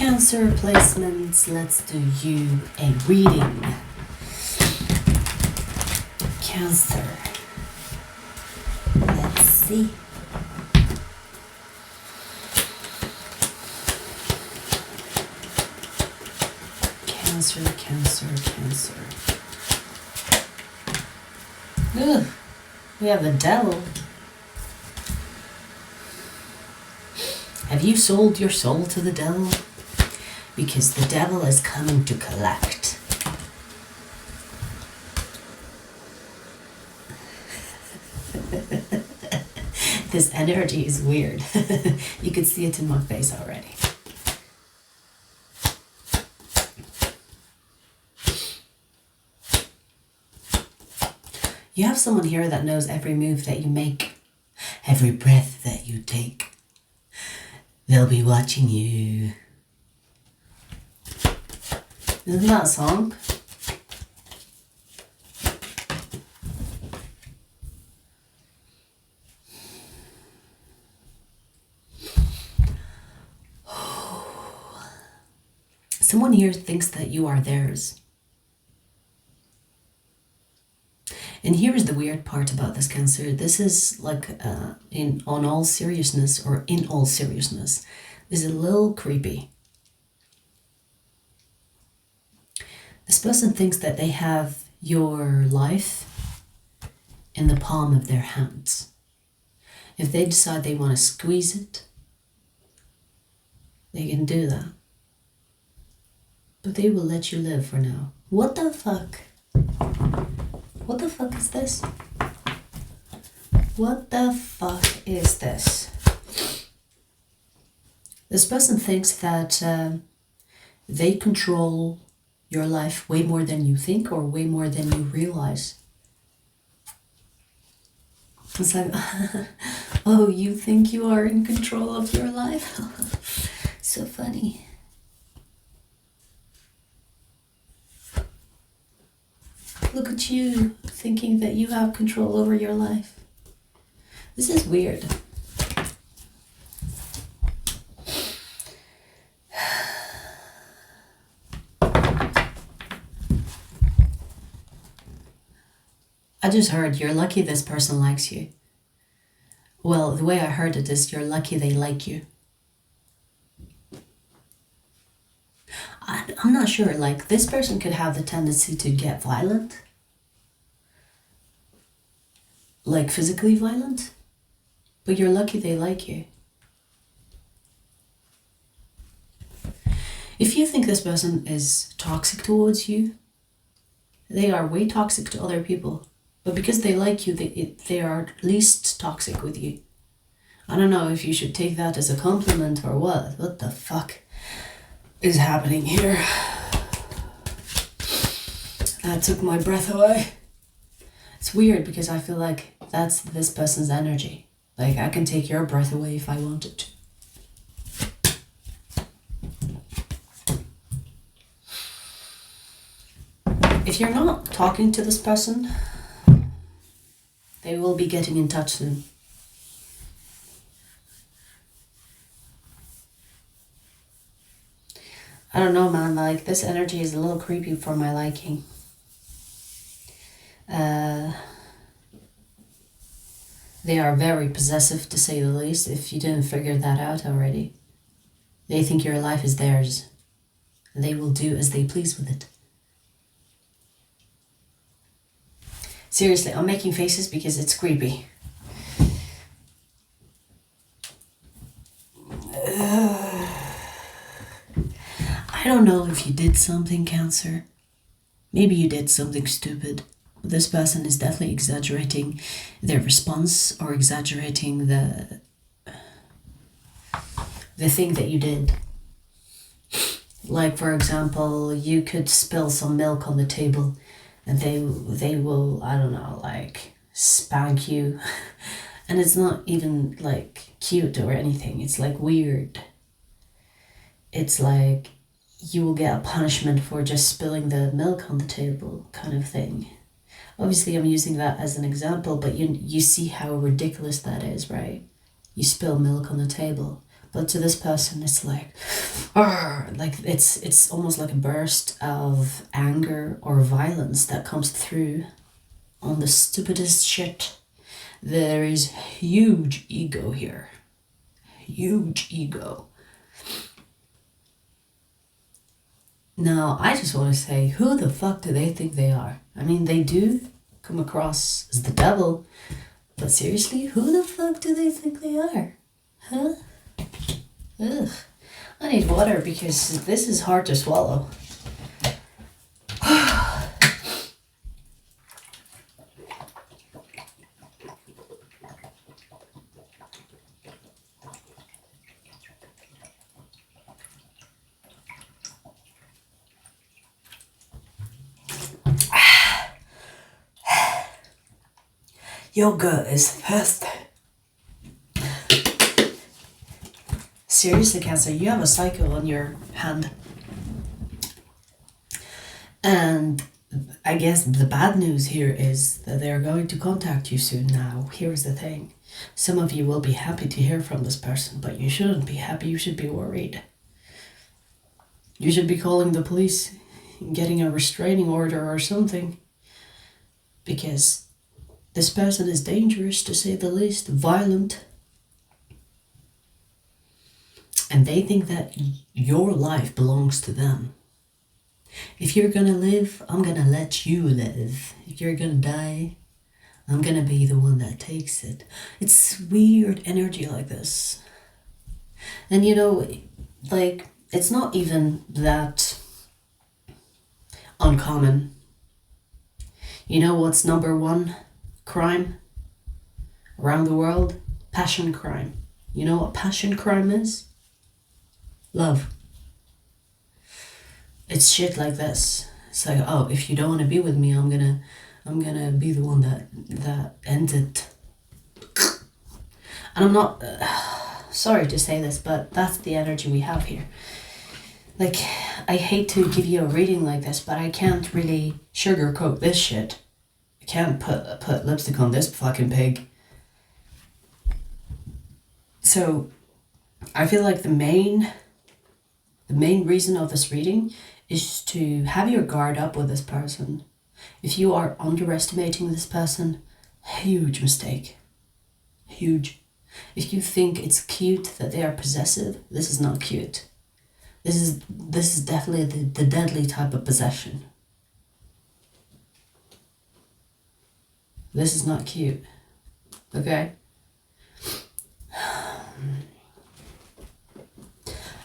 Cancer placements, let's do you a reading. Cancer. Let's see. Cancer, Cancer, Cancer. Ugh, we have the devil. Have you sold your soul to the devil? Because the devil is coming to collect. This energy is weird. You can see it in my face already. You have someone here that knows every move that you make, every breath that you take. They'll be watching you. Isn't that a song? Someone here thinks that you are theirs. And here is the weird part about this Cancer. This is like in all seriousness, is a little creepy. This person thinks that they have your life in the palm of their hands. If they decide they want to squeeze it, they can do that. But they will let you live for now. What the fuck? What the fuck is this? What the fuck is this? This person thinks that they control your life way more than you think or way more than you realize. It's like, oh, you think you are in control of your life? So funny. Look at you, thinking that you have control over your life. This is weird. I just heard you're lucky this person likes you. Well, the way I heard it is you're lucky they like you. I'm not sure, like this person could have the tendency to get violent. Like physically violent. But you're lucky they like you. If you think this person is toxic towards you, they are way toxic to other people. But because they like you, they are least toxic with you. I don't know if you should take that as a compliment or what. What the fuck is happening here? That took my breath away. It's weird because I feel like that's this person's energy. Like I can take your breath away if I wanted to. If you're not talking to this person, they will be getting in touch soon. I don't know, man, like this energy is a little creepy for my liking. They are very possessive, to say the least, if you didn't figure that out already. They think your life is theirs. And they will do as they please with it. Seriously, I'm making faces because it's creepy. I don't know if you did something, Cancer. Maybe you did something stupid. This person is definitely exaggerating their response or exaggerating the thing that you did. Like, for example, you could spill some milk on the table and they will, I don't know, like spank you. And it's not even like cute or anything. It's like weird. It's like you will get a punishment for just spilling the milk on the table kind of thing. Obviously, I'm using that as an example, but you see how ridiculous that is, right? You spill milk on the table. But to this person, it's like, "Argh," like it's almost like a burst of anger or violence that comes through on the stupidest shit. There is huge ego here. Huge ego. Now, I just want to say, who the fuck do they think they are? I mean, they do come across as the devil, but seriously, who the fuck do they think they are? Huh? Ugh. I need water because this is hard to swallow. Yoga is fast. Seriously, Cancer, you have a cycle on your hand. And I guess the bad news here is that they're going to contact you soon now. Here's the thing. Some of you will be happy to hear from this person, but you shouldn't be happy. You should be worried. You should be calling the police, getting a restraining order or something. Because this person is dangerous, to say the least, violent. And they think that your life belongs to them. If you're gonna live, I'm gonna let you live. If you're gonna die, I'm gonna be the one that takes it. It's weird energy like this. And you know, like, it's not even that uncommon. You know what's number one crime around the world? Passion crime. You know what passion crime is? Love. It's shit like this. It's like, oh, if you don't want to be with me, I'm gonna be the one that ends it. And I'm not sorry to say this, but that's the energy we have here. Like, I hate to give you a reading like this, but I can't really sugarcoat this shit. I can't put lipstick on this fucking pig. So I feel like the main reason of this reading is to have your guard up with this person. If you are underestimating this person, huge mistake. Huge. If you think it's cute that they are possessive, this is not cute. This is definitely the deadly type of possession. This is not cute. Okay?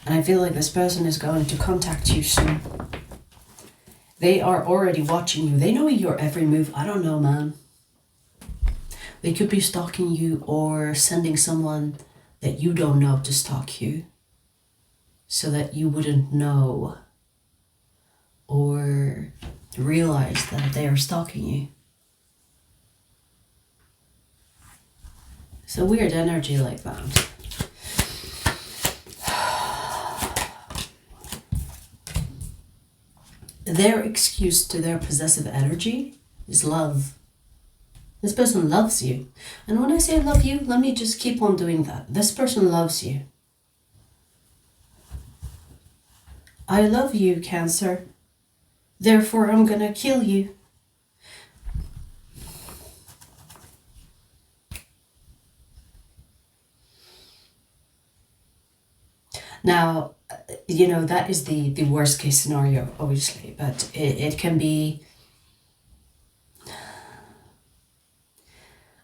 And I feel like this person is going to contact you soon. They are already watching you. They know your every move. I don't know, man. They could be stalking you or sending someone that you don't know to stalk you so that you wouldn't know or realize that they are stalking you. It's a weird energy like that. Their excuse to their possessive energy is love. This person loves you. And when I say love you, let me just keep on doing that. This person loves you. I love you, Cancer. Therefore, I'm gonna kill you. Now, you know, that is the worst case scenario, obviously, but it can be...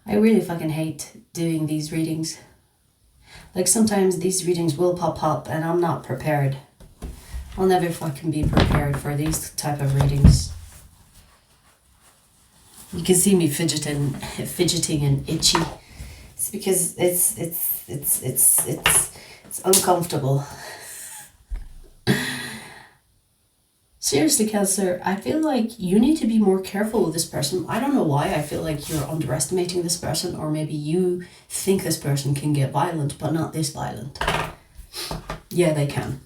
I really fucking hate doing these readings. Like, sometimes these readings will pop up and I'm not prepared. I'll never fucking be prepared for these type of readings. You can see me fidgeting and itchy. It's because it's uncomfortable. Seriously, Cancer, I feel like you need to be more careful with this person. I don't know why I feel like you're underestimating this person, or maybe you think this person can get violent, but not this violent. Yeah, they can.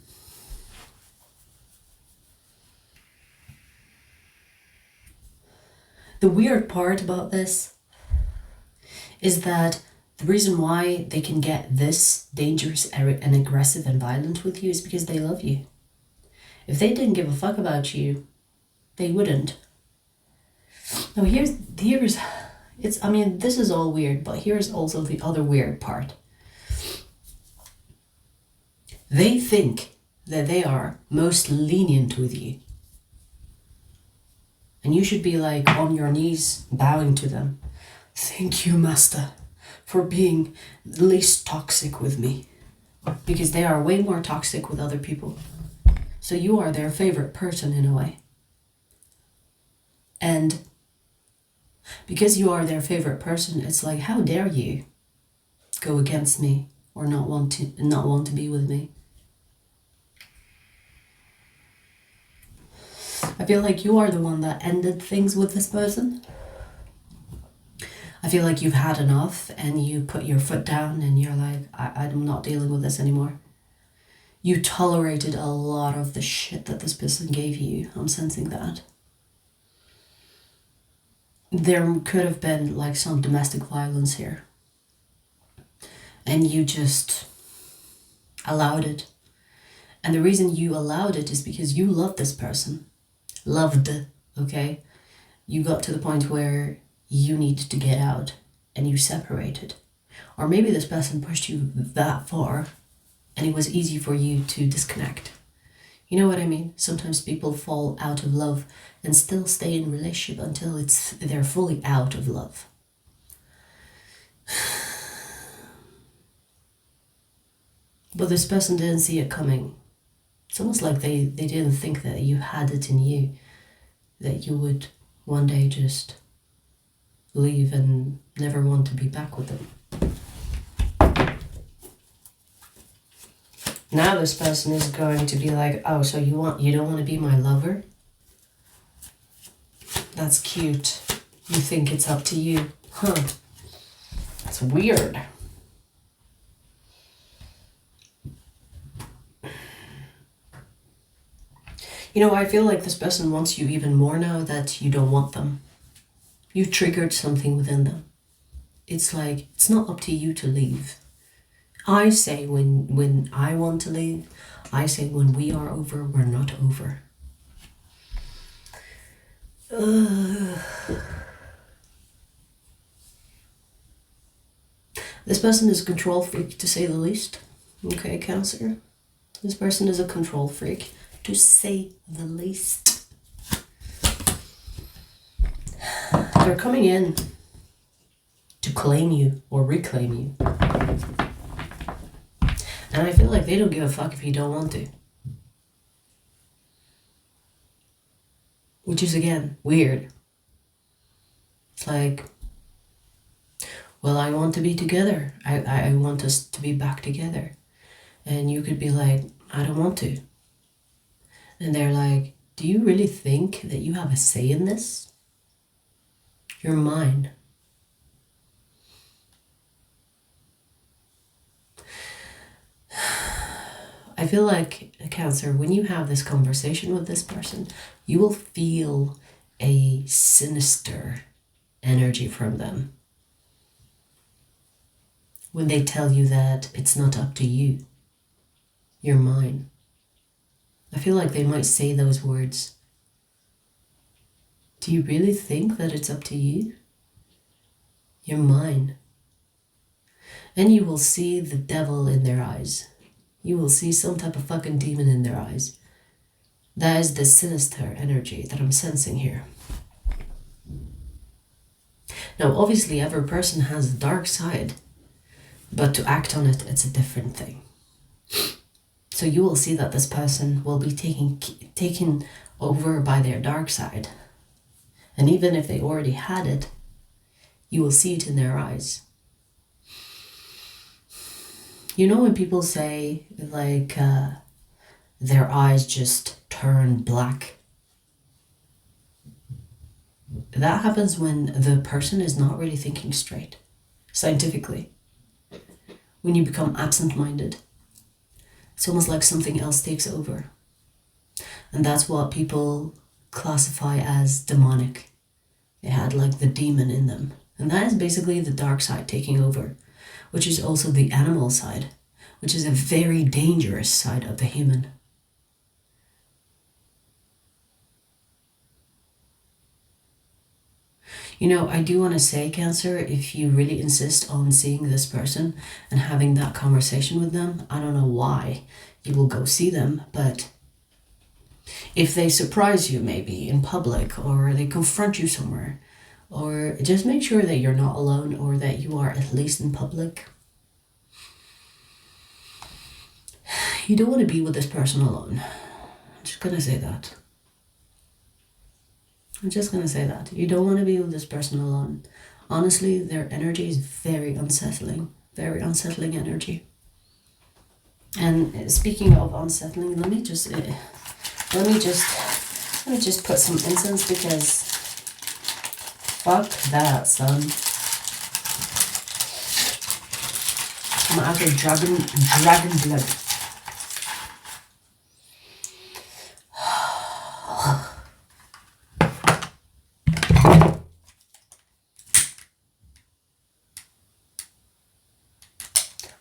The weird part about this is that The reason why they can get this dangerous and aggressive and violent with you is because they love you. If they didn't give a fuck about you, they wouldn't. Now here's it's, I mean, this is all weird, but here's also the other weird part. They think that they are most lenient with you. And you should be like on your knees, bowing to them. Thank you, Master, for being least toxic with me. Because they are way more toxic with other people. So you are their favorite person in a way. And because you are their favorite person, it's like, how dare you go against me or not want to be with me? I feel like you are the one that ended things with this person. I feel like you've had enough and you put your foot down and you're like, I'm not dealing with this anymore. You tolerated a lot of the shit that this person gave you. I'm sensing that. There could have been like some domestic violence here. And you just allowed it. And the reason you allowed it is because you love this person. Loved, okay? You got to the point where you needed to get out and you separated. Or maybe this person pushed you that far and it was easy for you to disconnect. You know what I mean? Sometimes people fall out of love and still stay in relationship until they're fully out of love. But this person didn't see it coming. It's almost like they didn't think that you had it in you, that you would one day just leave and never want to be back with them. Now this person is going to be like, oh, so you don't want to be my lover? That's cute. You think it's up to you. Huh. That's weird. You know, I feel like this person wants you even more now that you don't want them. You triggered something within them. It's like, it's not up to you to leave. I say when I want to leave, I say when we are over, we're not over. This person is a control freak, to say the least. Okay, Cancer. This person is a control freak, to say the least. They're coming in to claim you or reclaim you. And I feel like they don't give a fuck if you don't want to. Which is, again, weird. It's like, well, I want to be together. I want us to be back together. And you could be like, I don't want to. And they're like, do you really think that you have a say in this? You're mine. I feel like, Cancer, when you have this conversation with this person, you will feel a sinister energy from them. When they tell you that it's not up to you, you're mine. I feel like they might say those words. Do you really think that it's up to you? You're mine. And you will see the devil in their eyes. You will see some type of fucking demon in their eyes. That is the sinister energy that I'm sensing here. Now, obviously, every person has a dark side, but to act on it, it's a different thing. So you will see that this person will be taken over by their dark side. And even if they already had it, you will see it in their eyes. You know when people say, like, their eyes just turn black? That happens when the person is not really thinking straight, scientifically. When you become absent-minded, it's almost like something else takes over. And that's what people classify as demonic. They had like the demon in them. And that is basically the dark side taking over. which is also the animal side, which is a very dangerous side of the human. You know, I do want to say, Cancer, if you really insist on seeing this person and having that conversation with them, I don't know why you will go see them, but if they surprise you maybe in public, or they confront you somewhere, or just make sure that you're not alone, or that you are at least in public. You don't want to be with this person alone. I'm just gonna say that. I'm just gonna say that. You don't want to be with this person alone. Honestly, their energy is very unsettling energy. And speaking of unsettling, let me just put some incense, because fuck that, son. I'm after dragon blood.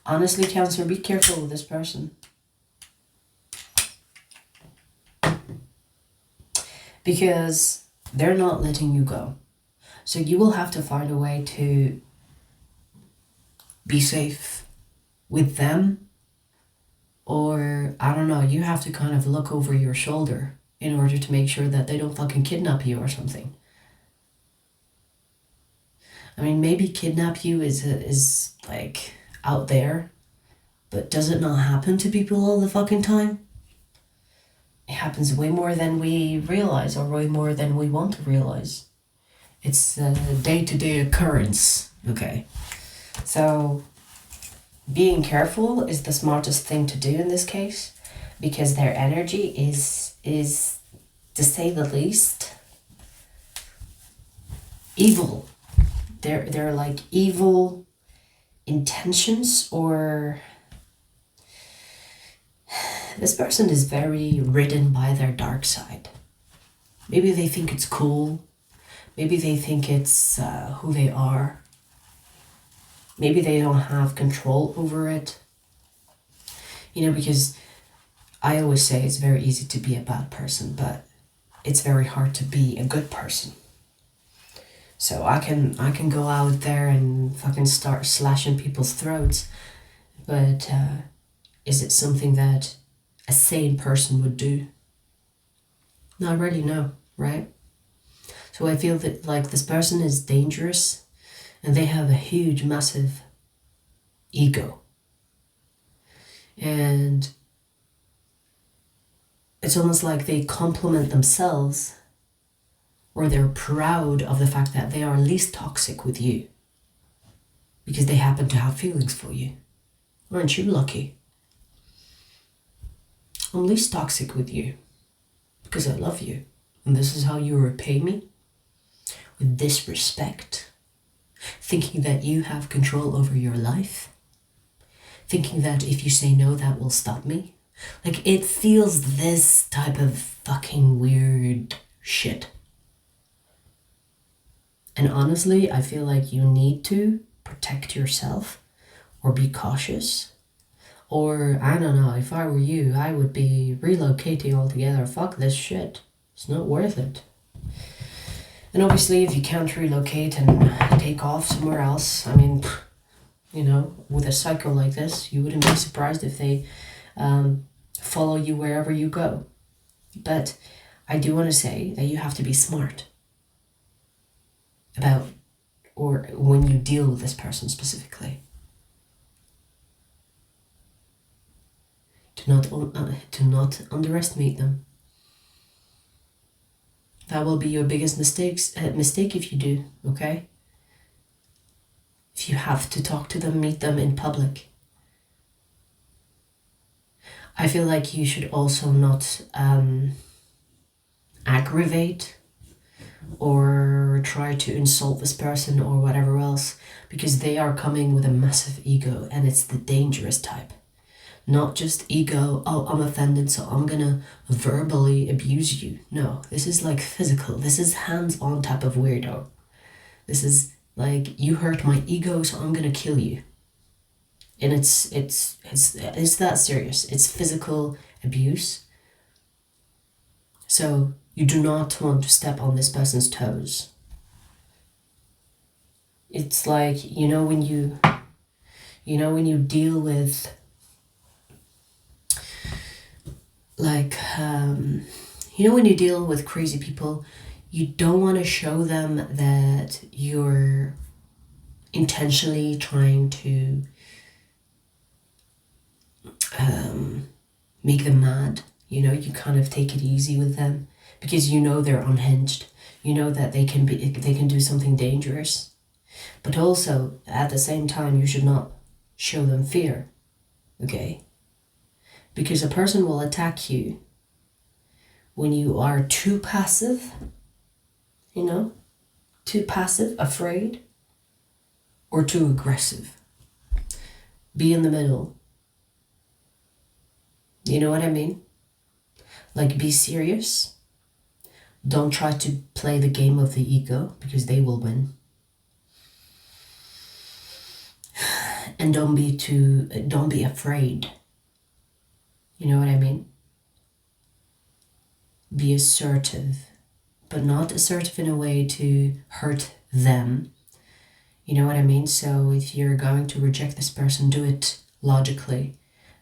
Honestly, Cancer, be careful with this person. Because they're not letting you go. So you will have to find a way to be safe with them. Or, I don't know, you have to kind of look over your shoulder in order to make sure that they don't fucking kidnap you or something. I mean, maybe kidnap you is like out there, but does it not happen to people all the fucking time? It happens way more than we realize, or way more than we want to realize. It's a day-to-day occurrence, okay? So being careful is the smartest thing to do in this case, because their energy is to say the least, evil. They're like evil intentions, or this person is very ridden by their dark side. Maybe they think it's cool. Maybe they think it's who they are. Maybe they don't have control over it. You know, because I always say it's very easy to be a bad person, but it's very hard to be a good person. So I can go out there and fucking start slashing people's throats, but is it something that a sane person would do? Not really, no, right? So I feel that like this person is dangerous, and they have a huge, massive ego. And it's almost like they compliment themselves, or they're proud of the fact that they are least toxic with you, because they happen to have feelings for you. Aren't you lucky? I'm least toxic with you because I love you, and this is how you repay me, with disrespect, thinking that you have control over your life, thinking that if you say no, that will stop me. Like, it feels this type of fucking weird shit. And honestly, I feel like you need to protect yourself, or be cautious. Or, I don't know, if I were you, I would be relocating altogether. Fuck this shit. It's not worth it. And obviously, if you can't relocate and take off somewhere else, I mean, you know, with a cycle like this, you wouldn't be surprised if they follow you wherever you go. But I do want to say that you have to be smart about, or when you deal with this person specifically. To not underestimate them. That will be your biggest mistake if you do, okay? If you have to talk to them, meet them in public. I feel like you should also not aggravate or try to insult this person or whatever else, because they are coming with a massive ego, and it's the dangerous type. Not just ego, oh, I'm offended, so I'm gonna verbally abuse you. No, this is like physical. This is hands-on type of weirdo. This is like, you hurt my ego, so I'm gonna kill you. And it's that serious. It's physical abuse. So you do not want to step on this person's toes. It's like, when you deal with like, when you deal with crazy people, you don't want to show them that you're intentionally trying to make them mad. You kind of take it easy with them because they're unhinged. That they can do something dangerous. But also, at the same time, you should not show them fear, okay? Because a person will attack you when you are too passive, too passive, afraid, or too aggressive. Be in the middle. You know what I mean? Like, be serious. Don't try to play the game of the ego, because they will win. And don't be afraid. You know what I mean? Be assertive, but not assertive in a way to hurt them. You know what I mean? So if you're going to reject this person, do it logically.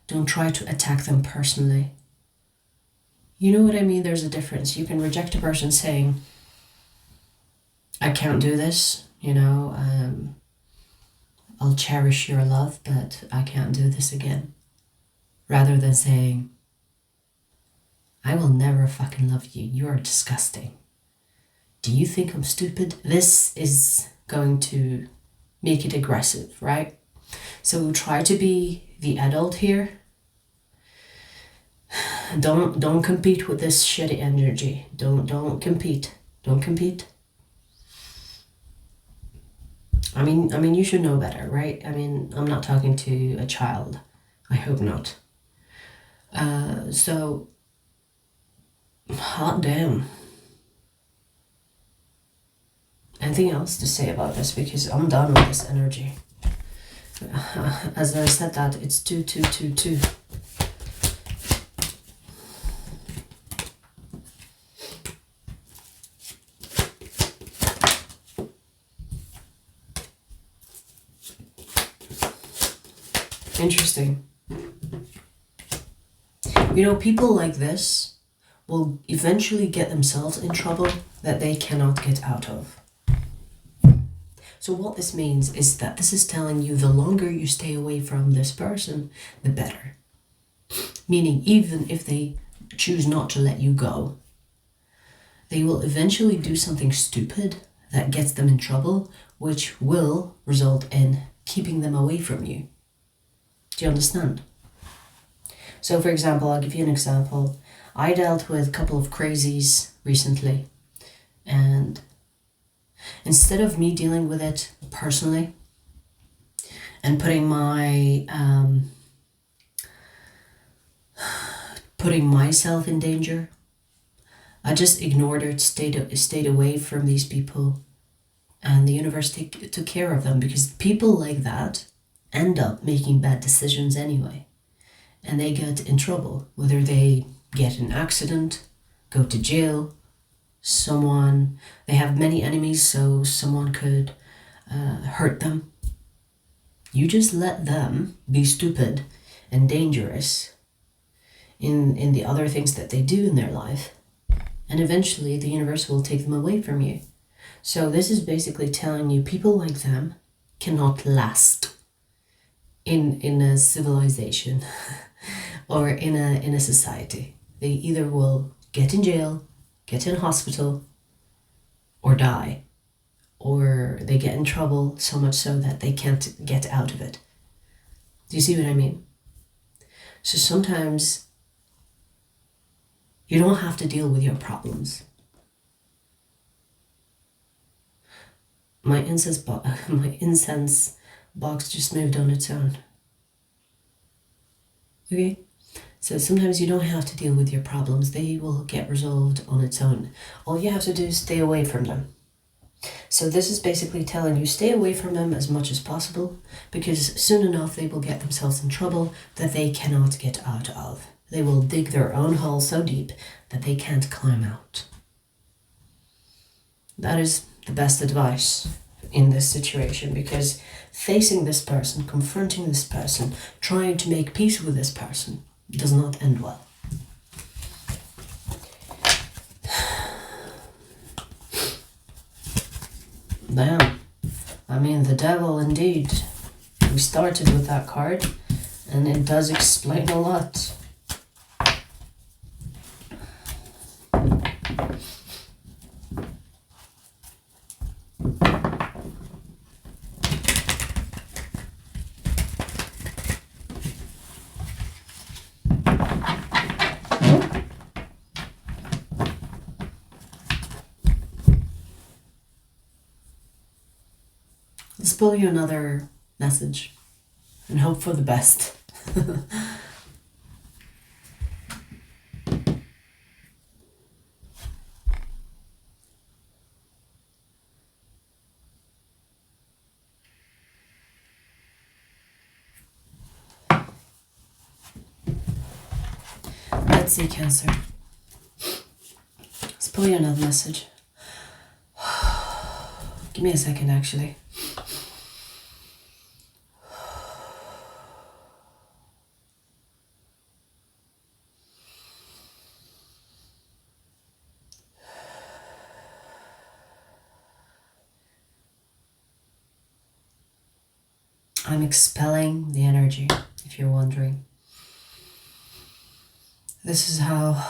Don't try to attack them personally. You know what I mean? There's a difference. You can reject a person saying, I can't do this, I'll cherish your love, but I can't do this again. Rather than saying, I will never fucking love you. You are disgusting. Do you think I'm stupid? This is going to make it aggressive, right? So try to be the adult here. Don't compete with this shitty energy. Don't compete. Don't compete. I mean, you should know better, right? I mean, I'm not talking to a child. I hope not. So, hot damn. Anything else to say about this? Because I'm done with this energy. As I said that, it's 2-2-2-2. Interesting. People like this will eventually get themselves in trouble that they cannot get out of. So what this means is that this is telling you the longer you stay away from this person, the better. Meaning, even if they choose not to let you go, they will eventually do something stupid that gets them in trouble, which will result in keeping them away from you. Do you understand? So, for example, I'll give you an example. I dealt with a couple of crazies recently, and instead of me dealing with it personally and putting myself in danger, I just ignored it, stayed away from these people, and the universe took care of them, because people like that end up making bad decisions anyway. And they get in trouble, whether they get in an accident, go to jail, they have many enemies, so someone could hurt them. You just let them be stupid and dangerous in the other things that they do in their life, and eventually the universe will take them away from you. So this is basically telling you people like them cannot last in a civilization or in a society. They either will get in jail, get in hospital, or die, or they get in trouble so much so that they can't get out of it. Do you see what I mean? So sometimes you don't have to deal with your problems. My incense box just moved on its own. Okay? So sometimes you don't have to deal with your problems. They will get resolved on its own. All you have to do is stay away from them. So this is basically telling you stay away from them as much as possible, because soon enough they will get themselves in trouble that they cannot get out of. They will dig their own hole so deep that they can't climb out. That is the best advice in this situation, because facing this person, confronting this person, trying to make peace with this person does not end well. Damn. I mean, the devil indeed. We started with that card, and it does explain a lot. Let's pull you another message and hope for the best. Let's see, Cancer. Let's pull you another message. Give me a second, actually. I'm expelling the energy, if you're wondering. This is how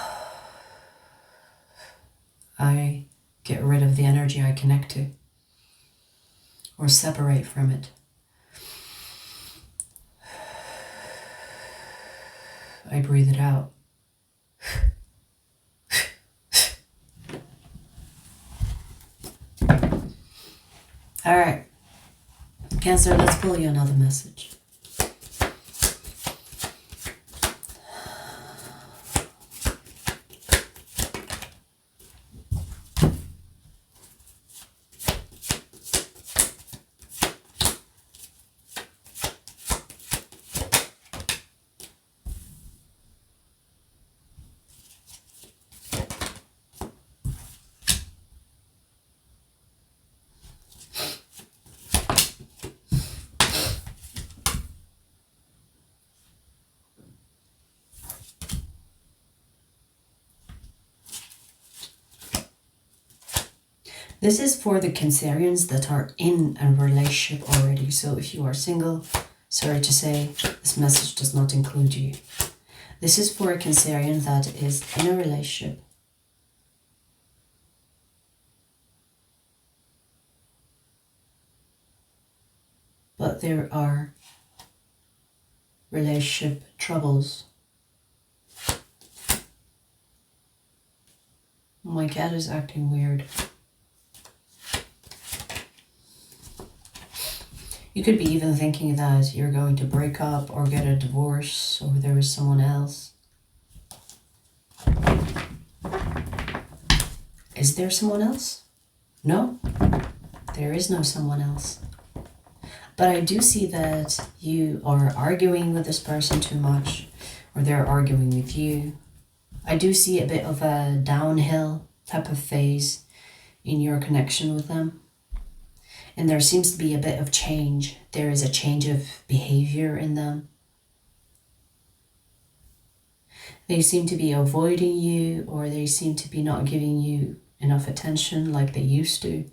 I get rid of the energy I connect to, or separate from it. I breathe it out. All right. Cancer, let's pull you another message. This is for the Cancerians that are in a relationship already. So if you are single, sorry to say, this message does not include you. This is for a Cancerian that is in a relationship. But there are relationship troubles. My cat is acting weird. You could be even thinking that you're going to break up or get a divorce, or there is someone else. Is there someone else? No, there is no someone else. But I do see that you are arguing with this person too much, or they're arguing with you. I do see a bit of a downhill type of phase in your connection with them. And there seems to be a bit of change. There is a change of behavior in them. They seem to be avoiding you, or they seem to be not giving you enough attention like they used to.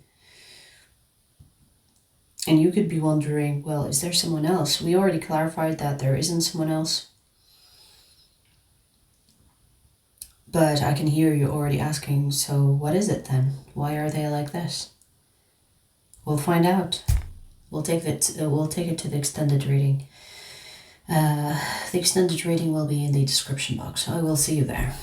And you could be wondering, well, is there someone else? We already clarified that there isn't someone else. But I can hear you already asking, so what is it then? Why are they like this? We'll find out. We'll take it to the extended reading. The extended reading will be in the description box. I will see you there.